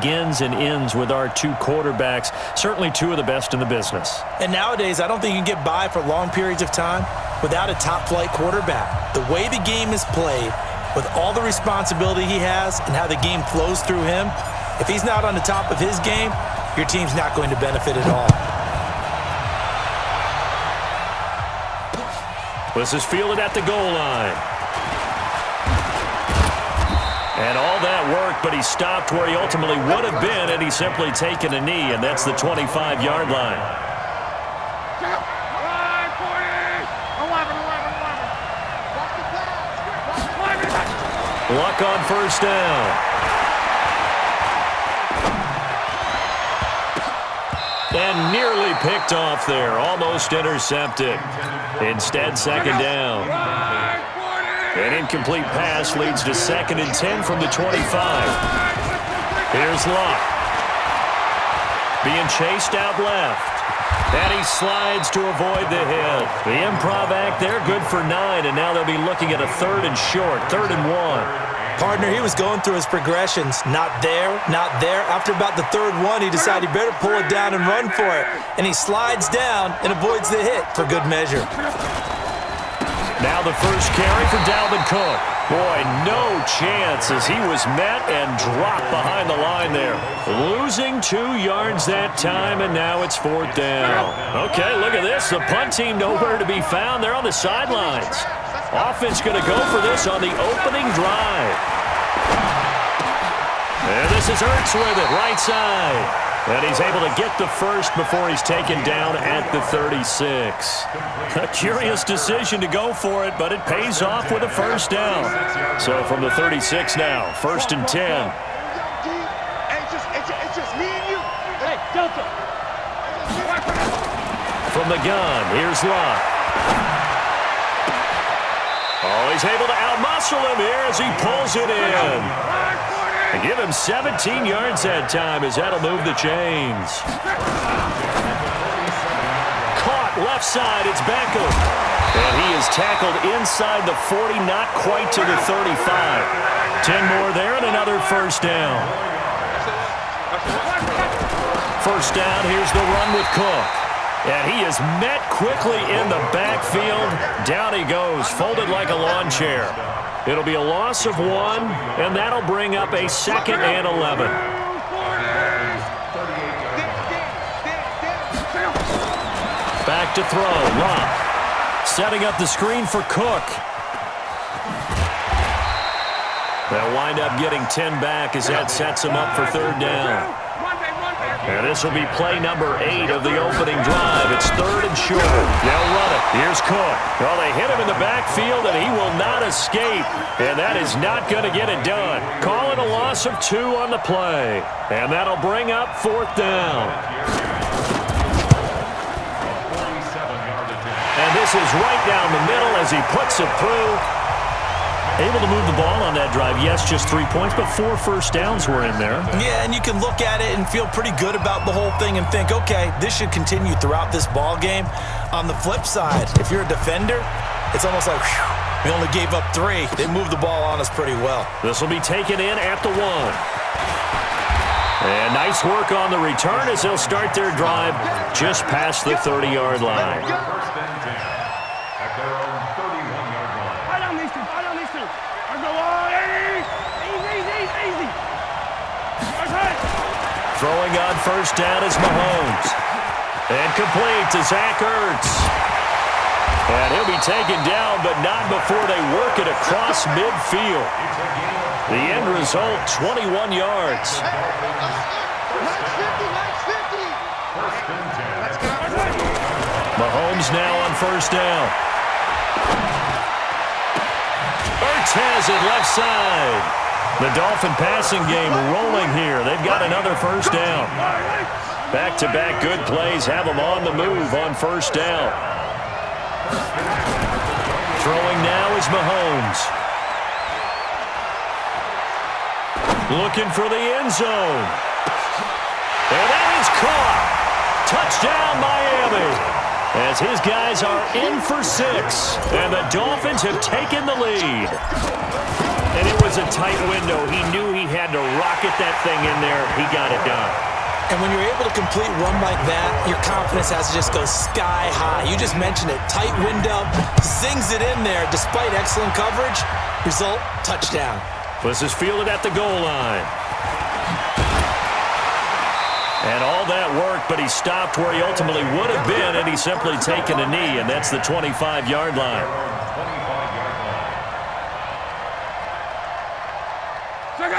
begins and ends with our two quarterbacks, certainly two of the best in the business. And nowadays, I don't think you can get by for long periods of time without a top-flight quarterback. The way the game is played, with all the responsibility he has and how the game flows through him, if he's not on the top of his game, your team's not going to benefit at all. This is fielded at the goal line. And all that worked, but he stopped where he ultimately would have been had he simply taken a knee, and that's the 25-yard line. Luck on first down. And nearly picked off there, almost intercepted. Instead, second down. An incomplete pass leads to 2nd and 10 from the 25. Here's Luck. Being chased out left. And he slides to avoid the hit. The improv act there, good for 9, and now they'll be looking at a 3rd and short, 3rd and 1. Partner, he was going through his progressions. Not there, not there. After about the 3rd one, he decided he better pull it down and run for it. And he slides down and avoids the hit for good measure. Now the first carry for Dalvin Cook. Boy, no chance as he was met and dropped behind the line there. Losing 2 yards that time, and now it's 4th down. Okay, look at this. The punt team nowhere to be found. They're on the sidelines. Offense going to go for this on the opening drive. And this is Ertz with it, right side. And he's able to get the first before he's taken down at the 36. A curious decision to go for it, but it pays off with a first down. So from the 36 now, 1st and 10. From the gun, here's Luck. Oh, he's able to outmuscle him here as he pulls it in. And give him 17 yards that time as that'll move the chains. Caught left side, it's Beckham. And he is tackled inside the 40, not quite to the 35. 10 more there and another first down. First down, here's the run with Cook. And he is met quickly in the backfield. Down he goes, folded like a lawn chair. It'll be a loss of 1, and that'll bring up a 2nd and 11. Back to throw, Luck. Setting up the screen for Cook. They'll wind up getting 10 back as that sets him up for 3rd down. And this will be play number 8 of the opening drive. It's 3rd and short. They'll run it. Here's Cook. Well, they hit him in the backfield, and he will not escape. And that is not going to get it done. Call it a loss of 2 on the play. And that'll bring up 4th down. And this is right down the middle as he puts it through. Able to move the ball on that drive. Yes, just 3 points, but 4 first downs were in there. Yeah, and you can look at it and feel pretty good about the whole thing and think, okay, this should continue throughout this ball game. On the flip side, if you're a defender, it's almost like, whew, we only gave up 3. They moved the ball on us pretty well. This will be taken in at the 1. And nice work on the return as they'll start their drive just past the 30-yard line. Throwing on first down is Mahomes. And complete to Zach Ertz. And he'll be taken down, but not before they work it across midfield. The end result, 21 yards. Mahomes now on first down. Ertz has it left side. The Dolphin passing game rolling here. They've got another first down. Back-to-back good plays have them on the move on first down. Throwing now is Mahomes. Looking for the end zone. And that is caught. Touchdown, Miami. as his guys are in for 6. And the Dolphins have taken the lead. And it was a tight window. He knew he had to rocket that thing in there. He got it done. And when you're able to complete a run like that, your confidence has to just go sky high. You just mentioned it. Tight window, zings it in there despite excellent coverage. Result, touchdown. This is fielded at the goal line. And all that worked, but he stopped where he ultimately would have been, and he's simply taken a knee, and that's the 25-yard line.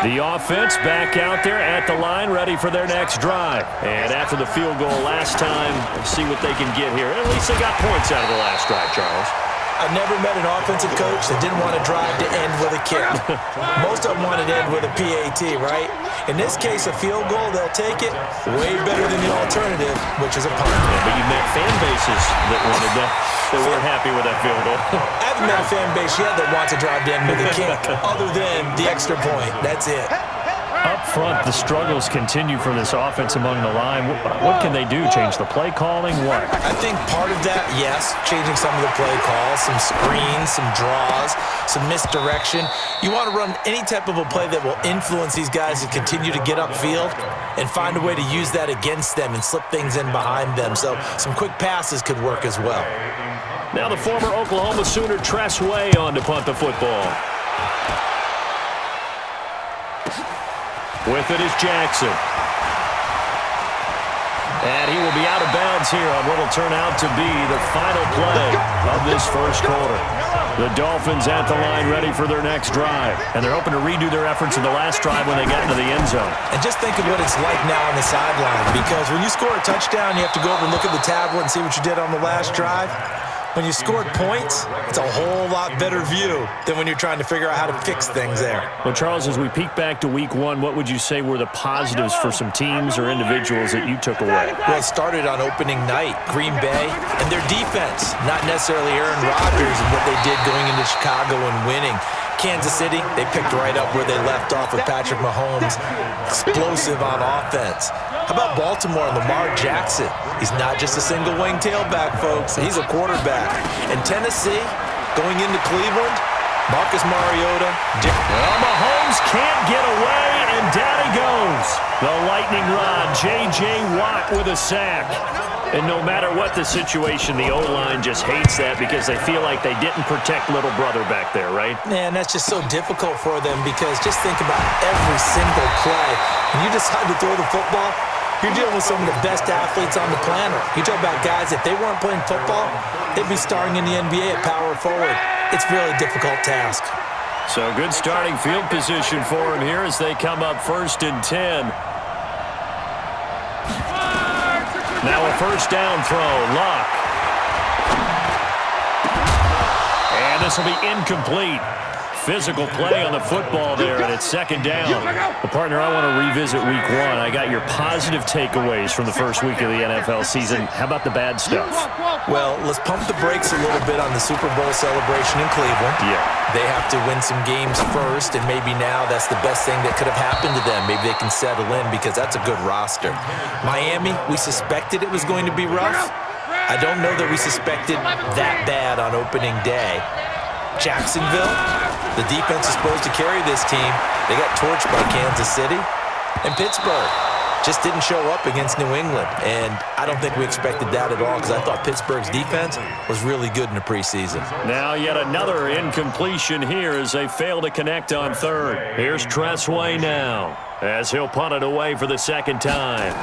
The offense back out there at the line, ready for their next drive. And after the field goal last time, we'll see what they can get here. At least they got points out of the last drive, Charles. I've never met an offensive coach that didn't want to drive to end with a kick. Most of them wanted to end with a PAT, right? In this case, a field goal, they'll take it way better than the alternative, which is a punt. Yeah, but you met fan bases that wanted that. They weren't happy with that field goal. I haven't met a fan base yet that wants to drive to end with a kick, other than the extra point. That's it. Up front, the struggles continue for this offense among the line. What can they do? Change the play calling? What? I think part of that, yes, changing some of the play calls, some screens, some draws, some misdirection. You want to run any type of a play that will influence these guys to continue to get upfield and find a way to use that against them and slip things in behind them. So some quick passes could work as well. Now the former Oklahoma Sooner Tress Way on to punt the football. With it is Jackson. And he will be out of bounds here on what will turn out to be the final play of this first quarter. The Dolphins at the line ready for their next drive. And they're hoping to redo their efforts in the last drive when they got into the end zone. And just think of what it's like now on the sideline, because when you score a touchdown, you have to go over and look at the tablet and see what you did on the last drive. When you scored points, it's a whole lot better view than when you're trying to figure out how to fix things there. Well, Charles, as we peek back to week 1, what would you say were the positives for some teams or individuals that you took away? Well, it started on opening night, Green Bay, and their defense, not necessarily Aaron Rodgers and what they did going into Chicago and winning. Kansas City, they picked right up where they left off with Patrick Mahomes, explosive on offense. How about Baltimore and Lamar Jackson? He's not just a single-wing tailback, folks. He's a quarterback. And Tennessee, going into Cleveland, Marcus Mariota. Well, Mahomes can't get away, and down he goes. The lightning rod, J.J. Watt with a sack. And no matter what the situation, the O-line just hates that because they feel like they didn't protect little brother back there, right? Man, that's just so difficult for them because just think about every single play. When you decide to throw the football, you're dealing with some of the best athletes on the planet. You talk about guys, if they weren't playing football, they'd be starring in the NBA at power forward. It's really a difficult task. So good starting field position for him here as they come up 1st and 10. Now a first down throw, Luck. And this will be incomplete. Physical play on the football there, and it's 2nd down. Well, partner, I want to revisit week 1. I got your positive takeaways from the first week of the NFL season. How about the bad stuff? Well, let's pump the brakes a little bit on the Super Bowl celebration in Cleveland. Yeah. They have to win some games first, and maybe now that's the best thing that could have happened to them. Maybe they can settle in because that's a good roster. Miami, we suspected it was going to be rough. I don't know that we suspected that bad on opening day. Jacksonville, the defense is supposed to carry this team. They got torched by Kansas City. And Pittsburgh just didn't show up against New England. And I don't think we expected that at all because I thought Pittsburgh's defense was really good in the preseason. Now yet another incompletion here as they fail to connect on 3rd. Here's Tress Way now as he'll punt it away for the 2nd time.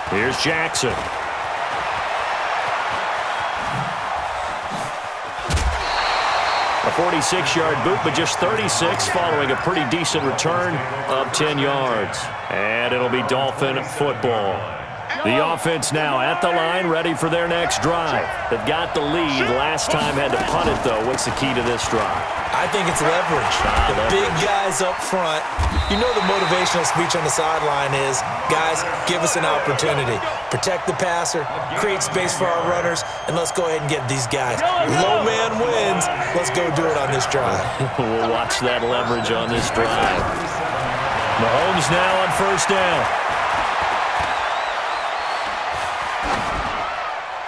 Here's Jackson. A 46-yard boot, but just 36 following a pretty decent return of 10 yards. And it'll be Dolphin football. The offense now at the line, ready for their next drive. They've got the lead. Last time had to punt it, though. What's the key to this drive? I think it's leverage. The big guys up front. You know the motivational speech on the sideline is, guys, give us an opportunity. Protect the passer, create space for our runners, and let's go ahead and get these guys. Low man wins. Let's go do it on this drive. We'll watch that leverage on this drive. Mahomes now on first down.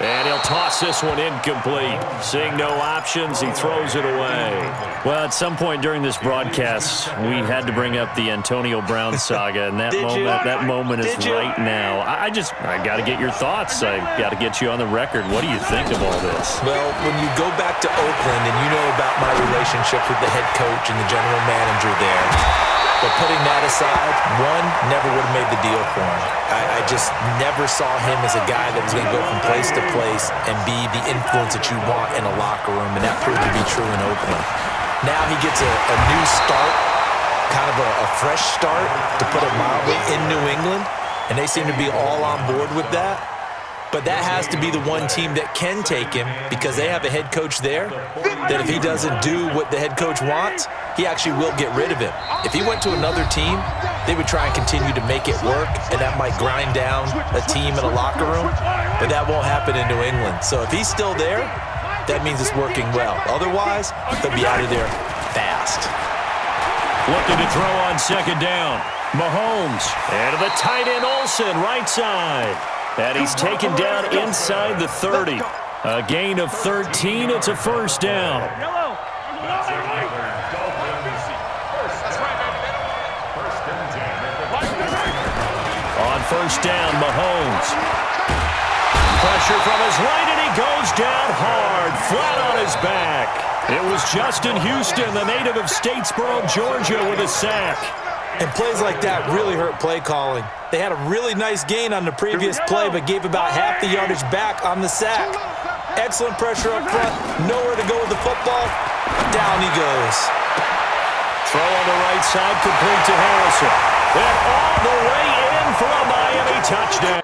And he'll toss this one incomplete. Seeing no options, he throws it away. Well, at some point during this broadcast, we had to bring up the Antonio Brown saga, and that moment is right now. I got to get your thoughts. I got to get you on the record. What do you think of all this? Well, when you go back to Oakland, and you know about my relationship with the head coach and the general manager there, but putting that aside, one, never would have made the deal for him. I just never saw him as a guy that was going to go from place to place and be the influence that you want in a locker room, and that proved to be true in Oakland. Now he gets a new start, kind of a fresh start, to put it mildly, in New England, and they seem to be all on board with that. But that has to be the one team that can take him, because they have a head coach there that if he doesn't do what the head coach wants, he actually will get rid of him. If he went to another team, they would try and continue to make it work, and that might grind down a team in a locker room, but that won't happen in New England. So if he's still there, that means it's working well. Otherwise, he'll be out of there fast. Looking to throw on second down. Mahomes. And to the tight end Olsen, right side. And he's taken down inside the 30. A gain of 13. It's a first down. On first down, Mahomes. Pressure from his right, and he goes down hard, flat on his back. It was Justin Houston, the native of Statesboro, Georgia, with a sack. And plays like that really hurt play calling. They had a really nice gain on the previous play, but gave about half the yardage back on the sack. Excellent pressure up front, nowhere to go with the football. Down he goes. Throw on the right side, complete to Harrison. And all the way in for a Miami touchdown.